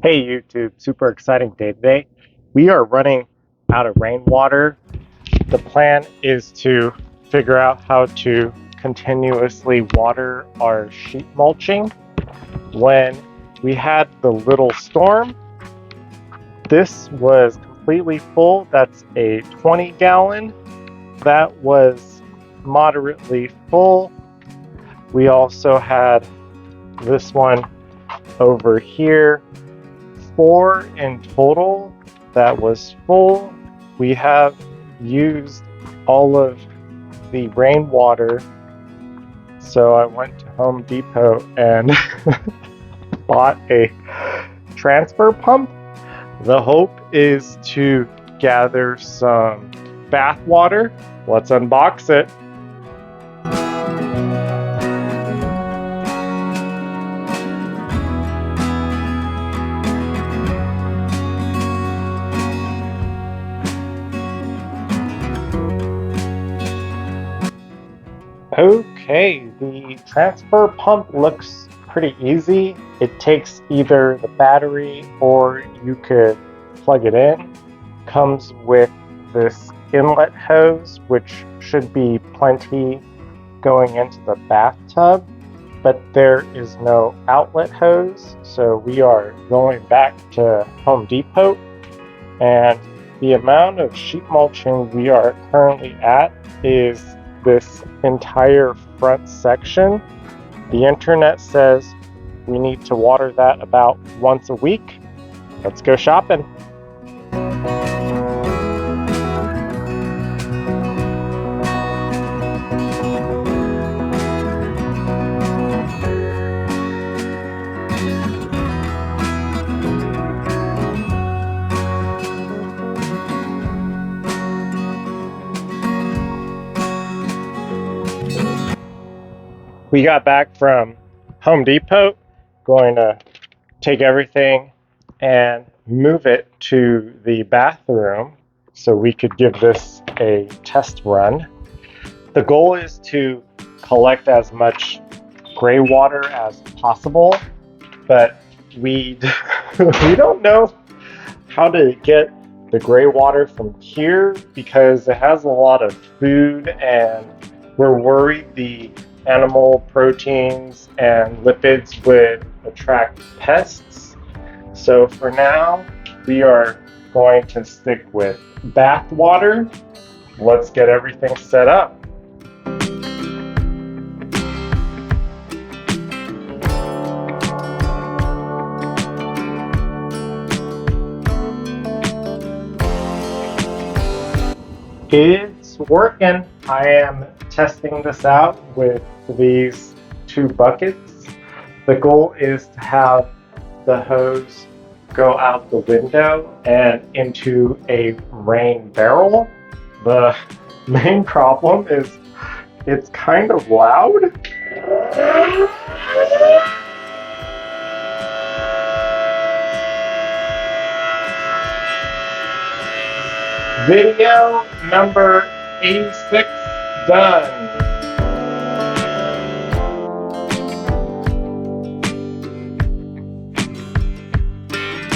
Hey YouTube, super exciting day today. We are running out of rainwater. The plan is to figure out how to continuously water our sheep mulching. When we had the little storm, this was completely full. That's a 20 gallon. That was moderately full. We also had this one over here. 4 in total. That was full. We have used all of the rainwater, so I went to Home Depot and bought a transfer pump. The hope is to gather some bath water. Let's unbox it. Okay, the transfer pump looks pretty easy. It takes either the battery or you could plug it in. Comes with this inlet hose, which should be plenty going into the bathtub, but there is no outlet hose, so we are going back to Home Depot, and the amount of sheep mulching we are currently at is this entire front section. The internet says we need to water that about once a week. Let's go shopping. We got back from Home Depot, going to take everything and move it to the bathroom so we could give this a test run. The goal is to collect as much gray water as possible, but we don't know how to get the gray water from here because it has a lot of food, and we're worried the animal proteins and lipids would attract pests. So for now, we are going to stick with bath water. Let's get everything set up. It's working. I am testing this out with these 2 buckets. The goal is to have the hose go out the window and into a rain barrel. The main problem is it's kind of loud. Video number 86 done.